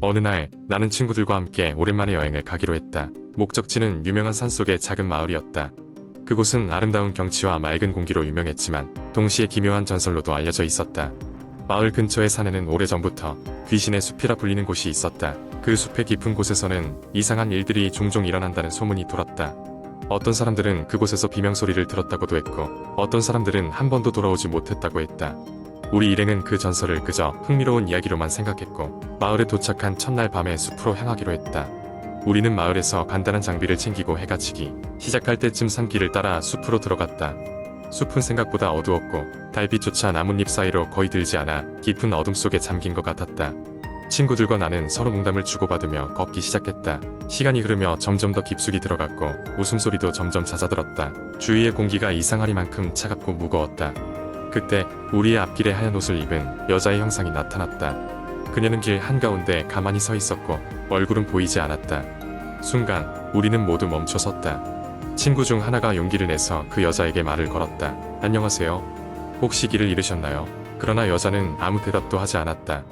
어느 날 나는 친구들과 함께 오랜만에 여행을 가기로 했다. 목적지는 유명한 산속의 작은 마을이었다. 그곳은 아름다운 경치와 맑은 공기로 유명했지만 동시에 기묘한 전설로도 알려져 있었다. 마을 근처의 산에는 오래전부터 귀신의 숲이라 불리는 곳이 있었다. 그 숲의 깊은 곳에서는 이상한 일들이 종종 일어난다는 소문이 돌았다. 어떤 사람들은 그곳에서 비명소리를 들었다고도 했고 어떤 사람들은 한 번도 돌아오지 못했다고 했다. 우리 일행은 그 전설을 그저 흥미로운 이야기로만 생각했고 마을에 도착한 첫날 밤에 숲으로 향하기로 했다. 우리는 마을에서 간단한 장비를 챙기고 해가 지기 시작할 때쯤 산길을 따라 숲으로 들어갔다. 숲은 생각보다 어두웠고 달빛조차 나뭇잎 사이로 거의 들지 않아 깊은 어둠 속에 잠긴 것 같았다. 친구들과 나는 서로 농담을 주고받으며 걷기 시작했다. 시간이 흐르며 점점 더 깊숙이 들어갔고 웃음소리도 점점 잦아들었다. 주위의 공기가 이상하리만큼 차갑고 무거웠다. 그때 우리의 앞길에 하얀 옷을 입은 여자의 형상이 나타났다. 그녀는 길 한가운데 가만히 서 있었고 얼굴은 보이지 않았다. 순간 우리는 모두 멈춰 섰다. 친구 중 하나가 용기를 내서 그 여자에게 말을 걸었다. 안녕하세요. 혹시 길을 잃으셨나요? 그러나 여자는 아무 대답도 하지 않았다.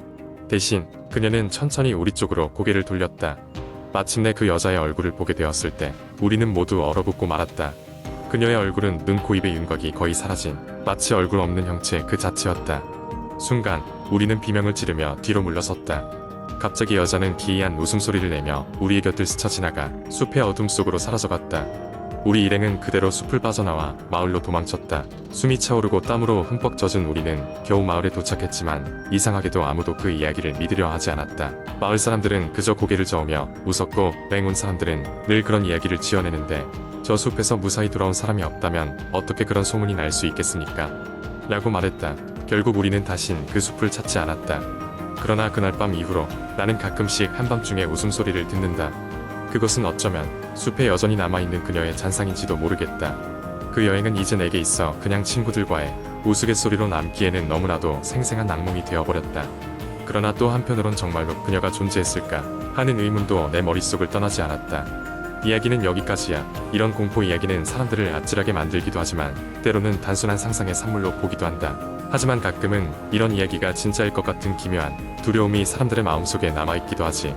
대신 그녀는 천천히 우리 쪽으로 고개를 돌렸다. 마침내 그 여자의 얼굴을 보게 되었을 때 우리는 모두 얼어붙고 말았다. 그녀의 얼굴은 눈, 코, 입의 윤곽이 거의 사라진 마치 얼굴 없는 형체 그 자체였다. 순간 우리는 비명을 지르며 뒤로 물러섰다. 갑자기 여자는 기이한 웃음소리를 내며 우리의 곁을 스쳐 지나가 숲의 어둠 속으로 사라져갔다. 우리 일행은 그대로 숲을 빠져나와 마을로 도망쳤다. 숨이 차오르고 땀으로 흠뻑 젖은 우리는 겨우 마을에 도착했지만 이상하게도 아무도 그 이야기를 믿으려 하지 않았다. 마을 사람들은 그저 고개를 저으며 웃었고 여행 온 사람들은 늘 그런 이야기를 지어내는데 저 숲에서 무사히 돌아온 사람이 없다면 어떻게 그런 소문이 날 수 있겠습니까? 라고 말했다. 결국 우리는 다신 그 숲을 찾지 않았다. 그러나 그날 밤 이후로 나는 가끔씩 한밤중에 웃음소리를 듣는다. 그것은 어쩌면 숲에 여전히 남아있는 그녀의 잔상인지도 모르겠다. 그 여행은 이제 내게 있어 그냥 친구들과의 우스갯소리로 남기에는 너무나도 생생한 악몽이 되어버렸다. 그러나 또 한편으론 정말로 그녀가 존재했을까 하는 의문도 내 머릿속을 떠나지 않았다. 이야기는 여기까지야. 이런 공포 이야기는 사람들을 아찔하게 만들기도 하지만 때로는 단순한 상상의 산물로 보기도 한다. 하지만 가끔은 이런 이야기가 진짜일 것 같은 기묘한 두려움이 사람들의 마음속에 남아있기도 하지.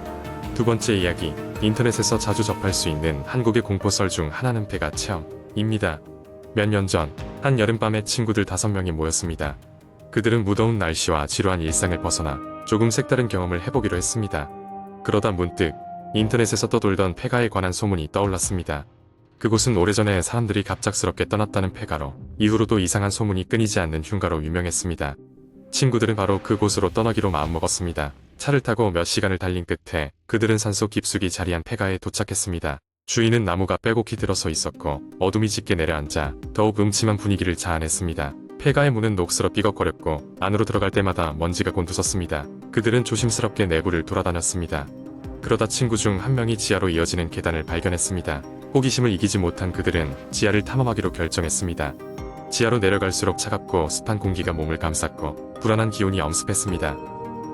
두 번째 이야기, 인터넷에서 자주 접할 수 있는 한국의 공포설 중 하나는 폐가 체험입니다. 몇 년 전, 한 여름밤에 친구들 5명이 모였습니다. 그들은 무더운 날씨와 지루한 일상을 벗어나 조금 색다른 경험을 해보기로 했습니다. 그러다 문득 인터넷에서 떠돌던 폐가에 관한 소문이 떠올랐습니다. 그곳은 오래전에 사람들이 갑작스럽게 떠났다는 폐가로 이후로도 이상한 소문이 끊이지 않는 흉가로 유명했습니다. 친구들은 바로 그곳으로 떠나기로 마음먹었습니다. 차를 타고 몇 시간을 달린 끝에 그들은 산속 깊숙이 자리한 폐가에 도착했습니다. 주위는 나무가 빼곡히 들어서 있었고 어둠이 짙게 내려앉아 더욱 음침한 분위기를 자아냈습니다. 폐가의 문은 녹슬어 삐걱거렸고 안으로 들어갈 때마다 먼지가 곤두섰습니다. 그들은 조심스럽게 내부를 돌아다녔습니다. 그러다 친구 중 한 명이 지하로 이어지는 계단을 발견했습니다. 호기심을 이기지 못한 그들은 지하를 탐험하기로 결정했습니다. 지하로 내려갈수록 차갑고 습한 공기가 몸을 감쌌고 불안한 기운이 엄습했습니다.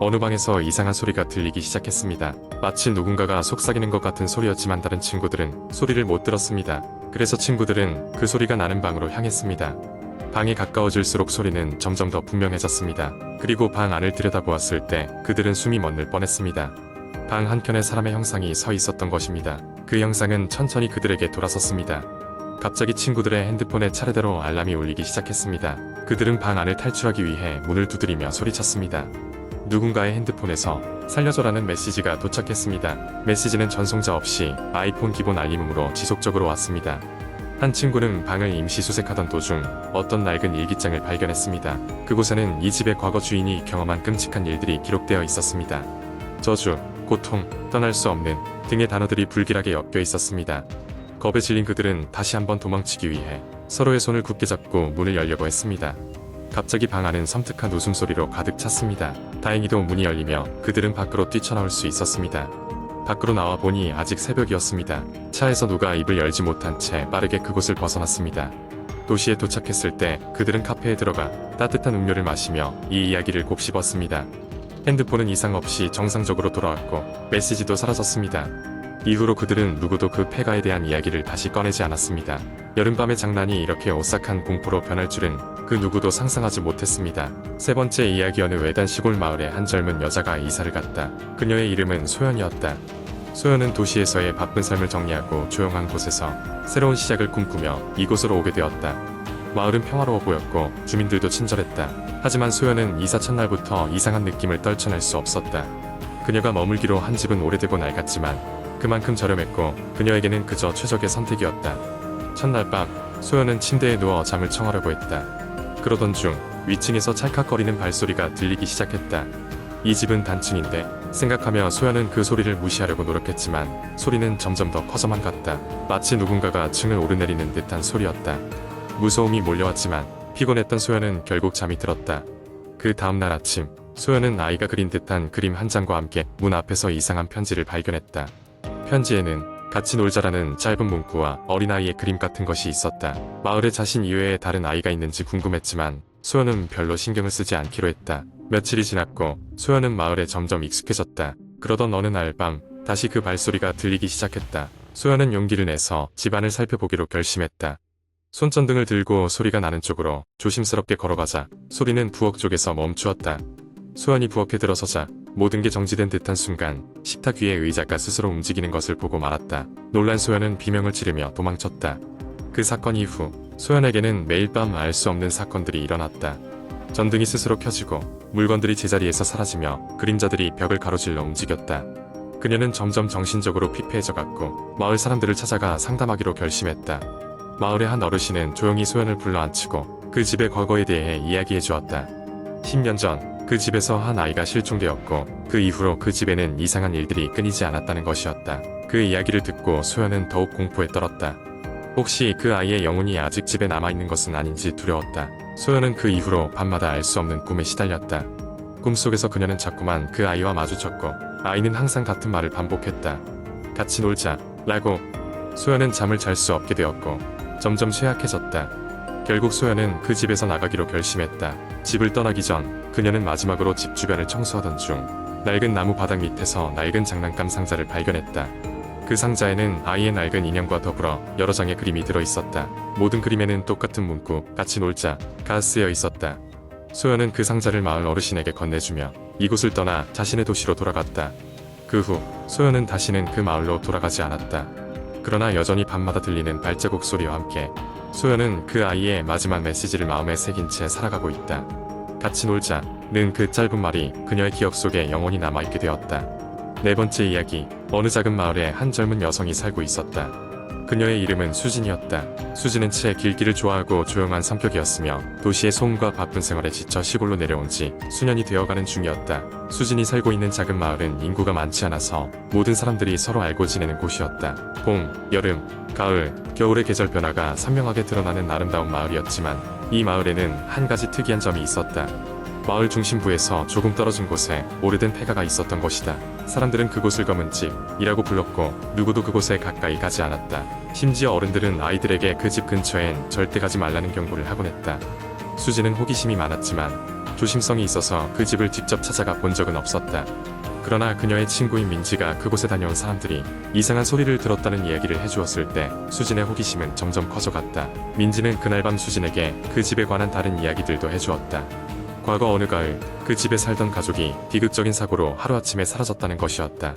어느 방에서 이상한 소리가 들리기 시작했습니다. 마치 누군가가 속삭이는 것 같은 소리였지만 다른 친구들은 소리를 못 들었습니다. 그래서 친구들은 그 소리가 나는 방으로 향했습니다. 방이 가까워질수록 소리는 점점 더 분명해졌습니다. 그리고 방 안을 들여다보았을 때 그들은 숨이 멎을 뻔했습니다. 방 한켠에 사람의 형상이 서 있었던 것입니다. 그 형상은 천천히 그들에게 돌아섰습니다. 갑자기 친구들의 핸드폰에 차례대로 알람이 울리기 시작했습니다. 그들은 방 안을 탈출하기 위해 문을 두드리며 소리쳤습니다. 누군가의 핸드폰에서 살려줘라는 메시지가 도착했습니다. 메시지는 전송자 없이 아이폰 기본 알림음으로 지속적으로 왔습니다. 한 친구는 방을 임시 수색하던 도중 어떤 낡은 일기장을 발견했습니다. 그곳에는 이 집의 과거 주인이 경험한 끔찍한 일들이 기록되어 있었습니다. 저주, 고통, 떠날 수 없는 등의 단어들이 불길하게 엮여 있었습니다. 겁에 질린 그들은 다시 한번 도망치기 위해 서로의 손을 굳게 잡고 문을 열려고 했습니다. 갑자기 방 안은 섬뜩한 웃음소리로 가득 찼습니다. 다행히도 문이 열리며 그들은 밖으로 뛰쳐나올 수 있었습니다. 밖으로 나와 보니 아직 새벽이었습니다. 차에서 누가 입을 열지 못한 채 빠르게 그곳을 벗어났습니다. 도시에 도착했을 때 그들은 카페에 들어가 따뜻한 음료를 마시며 이 이야기를 곱씹었습니다. 핸드폰은 이상 없이 정상적으로 돌아왔고 메시지도 사라졌습니다. 이후로 그들은 누구도 그 폐가에 대한 이야기를 다시 꺼내지 않았습니다. 여름밤의 장난이 이렇게 오싹한 공포로 변할 줄은 그 누구도 상상하지 못했습니다. 세 번째 이야기. 어느 외딴 시골 마을에 한 젊은 여자가 이사를 갔다. 그녀의 이름은 소연이었다. 소연은 도시에서의 바쁜 삶을 정리하고 조용한 곳에서 새로운 시작을 꿈꾸며 이곳으로 오게 되었다. 마을은 평화로워 보였고 주민들도 친절했다. 하지만 소연은 이사 첫날부터 이상한 느낌을 떨쳐낼 수 없었다. 그녀가 머물기로 한 집은 오래되고 낡았지만 그만큼 저렴했고 그녀에게는 그저 최적의 선택이었다. 첫날 밤 소연은 침대에 누워 잠을 청하려고 했다. 그러던 중 위층에서 찰칵거리는 발소리가 들리기 시작했다. 이 집은 단층인데 생각하며 소연은 그 소리를 무시하려고 노력했지만 소리는 점점 더 커져만 갔다. 마치 누군가가 층을 오르내리는 듯한 소리였다. 무서움이 몰려왔지만 피곤했던 소연은 결국 잠이 들었다. 그 다음날 아침 소연은 아이가 그린 듯한 그림 한 장과 함께 문 앞에서 이상한 편지를 발견했다. 편지에는 같이 놀자라는 짧은 문구와 어린아이의 그림 같은 것이 있었다. 마을에 자신 이외에 다른 아이가 있는지 궁금했지만 소연은 별로 신경을 쓰지 않기로 했다. 며칠이 지났고 소연은 마을에 점점 익숙해졌다. 그러던 어느 날 밤 다시 그 발소리가 들리기 시작했다. 소연은 용기를 내서 집안을 살펴보기로 결심했다. 손전등을 들고 소리가 나는 쪽으로 조심스럽게 걸어가자 소리는 부엌 쪽에서 멈추었다. 소연이 부엌에 들어서자 모든 게 정지된 듯한 순간 식탁 위의 의자가 스스로 움직이는 것을 보고 말았다. 놀란 소연은 비명을 지르며 도망쳤다. 그 사건 이후 소연에게는 매일 밤 알 수 없는 사건들이 일어났다. 전등이 스스로 켜지고 물건들이 제자리에서 사라지며 그림자들이 벽을 가로질러 움직였다. 그녀는 점점 정신적으로 피폐해져갔고 마을 사람들을 찾아가 상담하기로 결심했다. 마을의 한 어르신은 조용히 소연을 불러앉히고 그 집의 과거에 대해 이야기해 주었다. 10년 전 그 집에서 한 아이가 실종되었고 그 이후로 그 집에는 이상한 일들이 끊이지 않았다는 것이었다. 그 이야기를 듣고 소연은 더욱 공포에 떨었다. 혹시 그 아이의 영혼이 아직 집에 남아있는 것은 아닌지 두려웠다. 소연은 그 이후로 밤마다 알 수 없는 꿈에 시달렸다. 꿈속에서 그녀는 자꾸만 그 아이와 마주쳤고 아이는 항상 같은 말을 반복했다. 같이 놀자 라고. 소연은 잠을 잘 수 없게 되었고 점점 쇠약해졌다. 결국 소연은 그 집에서 나가기로 결심했다. 집을 떠나기 전 그녀는 마지막으로 집 주변을 청소하던 중 낡은 나무 바닥 밑에서 낡은 장난감 상자를 발견했다. 그 상자에는 아이의 낡은 인형과 더불어 여러 장의 그림이 들어있었다. 모든 그림에는 똑같은 문구 같이 놀자가 쓰여 있었다. 소연은 그 상자를 마을 어르신에게 건네주며 이곳을 떠나 자신의 도시로 돌아갔다. 그 후 소연은 다시는 그 마을로 돌아가지 않았다. 그러나 여전히 밤마다 들리는 발자국 소리와 함께 소연은 그 아이의 마지막 메시지를 마음에 새긴 채 살아가고 있다. 같이 놀자는 그 짧은 말이 그녀의 기억 속에 영원히 남아있게 되었다. 네 번째 이야기. 어느 작은 마을에 한 젊은 여성이 살고 있었다. 그녀의 이름은 수진이었다. 수진은 채 길기를 좋아하고 조용한 성격이었으며 도시의 소음과 바쁜 생활에 지쳐 시골로 내려온 지 수년이 되어가는 중이었다. 수진이 살고 있는 작은 마을은 인구가 많지 않아서 모든 사람들이 서로 알고 지내는 곳이었다. 봄, 여름, 가을, 겨울의 계절 변화가 선명하게 드러나는 아름다운 마을이었지만 이 마을에는 한 가지 특이한 점이 있었다. 마을 중심부에서 조금 떨어진 곳에 오래된 폐가가 있었던 것이다. 사람들은 그곳을 검은 집이라고 불렀고 누구도 그곳에 가까이 가지 않았다. 심지어 어른들은 아이들에게 그 집 근처엔 절대 가지 말라는 경고를 하곤 했다. 수지는 호기심이 많았지만 조심성이 있어서 그 집을 직접 찾아가 본 적은 없었다. 그러나 그녀의 친구인 민지가 그곳에 다녀온 사람들이 이상한 소리를 들었다는 이야기를 해주었을 때 수진의 호기심은 점점 커져갔다. 민지는 그날 밤 수진에게 그 집에 관한 다른 이야기들도 해주었다. 과거 어느 가을 그 집에 살던 가족이 비극적인 사고로 하루아침에 사라졌다는 것이었다.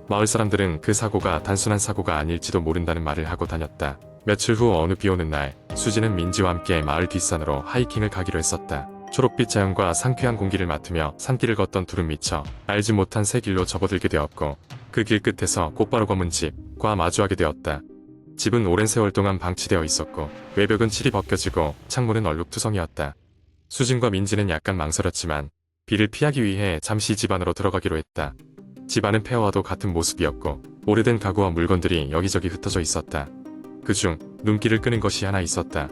마을 사람들은 그 사고가 단순한 사고가 아닐지도 모른다는 말을 하고 다녔다. 며칠 후 어느 비오는 날 수진은 민지와 함께 마을 뒷산으로 하이킹을 가기로 했었다. 초록빛 자연과 상쾌한 공기를 맡으며 산길을 걷던 둘은 미처 알지 못한 새 길로 접어들게 되었고 그 길 끝에서 곧바로 검은 집과 마주하게 되었다. 집은 오랜 세월 동안 방치되어 있었고 외벽은 칠이 벗겨지고 창문은 얼룩투성이었다. 수진과 민지는 약간 망설였지만 비를 피하기 위해 잠시 집 안으로 들어가기로 했다. 집 안은 폐허와도 같은 모습이었고 오래된 가구와 물건들이 여기저기 흩어져 있었다. 그중 눈길을 끄는 것이 하나 있었다.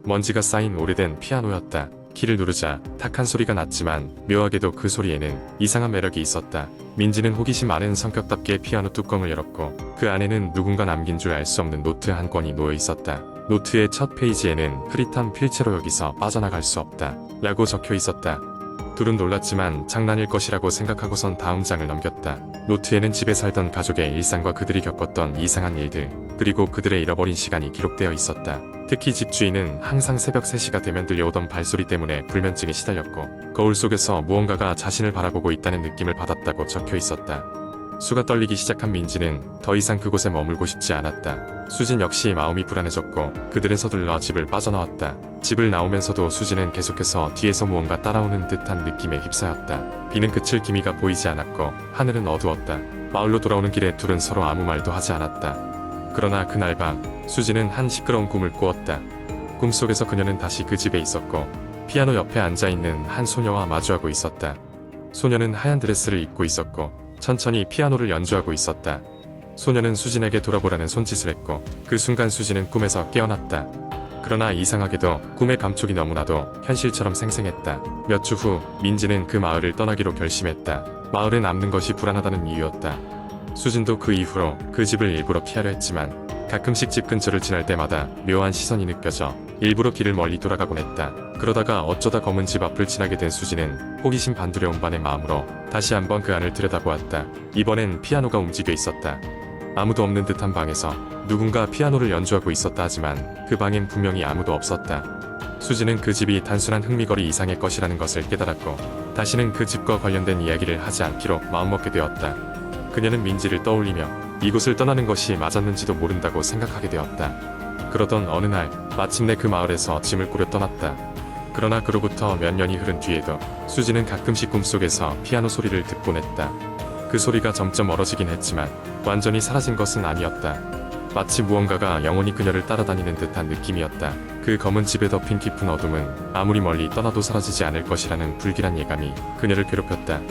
먼지가 쌓인 오래된 피아노였다. 키를 누르자 탁한 소리가 났지만 묘하게도 그 소리에는 이상한 매력이 있었다. 민지는 호기심 많은 성격답게 피아노 뚜껑을 열었고 그 안에는 누군가 남긴 줄 알 수 없는 노트 한 권이 놓여 있었다. 노트의 첫 페이지에는 흐릿한 필체로 여기서 빠져나갈 수 없다 라고 적혀 있었다. 둘은 놀랐지만 장난일 것이라고 생각하고선 다음 장을 넘겼다. 노트에는 집에 살던 가족의 일상과 그들이 겪었던 이상한 일들, 그리고 그들의 잃어버린 시간이 기록되어 있었다. 특히 집주인은 항상 새벽 3시가 되면 들려오던 발소리 때문에 불면증에 시달렸고, 거울 속에서 무언가가 자신을 바라보고 있다는 느낌을 받았다고 적혀 있었다. 수가 떨리기 시작한 민지는 더 이상 그곳에 머물고 싶지 않았다. 수진 역시 마음이 불안해졌고 그들은 서둘러 집을 빠져나왔다. 집을 나오면서도 수진은 계속해서 뒤에서 무언가 따라오는 듯한 느낌에 휩싸였다. 비는 그칠 기미가 보이지 않았고 하늘은 어두웠다. 마을로 돌아오는 길에 둘은 서로 아무 말도 하지 않았다. 그러나 그날 밤 수진은 한 시끄러운 꿈을 꾸었다. 꿈속에서 그녀는 다시 그 집에 있었고 피아노 옆에 앉아있는 한 소녀와 마주하고 있었다. 소녀는 하얀 드레스를 입고 있었고 천천히 피아노를 연주하고 있었다. 소녀는 수진에게 돌아보라는 손짓을 했고 그 순간 수진은 꿈에서 깨어났다. 그러나 이상하게도 꿈의 감촉이 너무나도 현실처럼 생생했다. 몇 주 후 민지는 그 마을을 떠나기로 결심했다. 마을에 남는 것이 불안하다는 이유였다. 수진도 그 이후로 그 집을 일부러 피하려 했지만 가끔씩 집 근처를 지날 때마다 묘한 시선이 느껴져 일부러 길을 멀리 돌아가곤 했다. 그러다가 어쩌다 검은 집 앞을 지나게 된 수진은 호기심 반두려움 반의 마음으로 다시 한번 그 안을 들여다보았다. 이번엔 피아노가 움직여 있었다. 아무도 없는 듯한 방에서 누군가 피아노를 연주하고 있었다 하지만 그 방엔 분명히 아무도 없었다. 수진은 그 집이 단순한 흥미거리 이상의 것이라는 것을 깨달았고 다시는 그 집과 관련된 이야기를 하지 않기로 마음먹게 되었다. 그녀는 민지를 떠올리며 이곳을 떠나는 것이 맞았는지도 모른다고 생각하게 되었다. 그러던 어느 날 마침내 그 마을에서 짐을 꾸려 떠났다. 그러나 그로부터 몇 년이 흐른 뒤에도 수지는 가끔씩 꿈속에서 피아노 소리를 듣곤 했다. 그 소리가 점점 멀어지긴 했지만 완전히 사라진 것은 아니었다. 마치 무언가가 영원히 그녀를 따라다니는 듯한 느낌이었다. 그 검은 집에 덮인 깊은 어둠은 아무리 멀리 떠나도 사라지지 않을 것이라는 불길한 예감이 그녀를 괴롭혔다.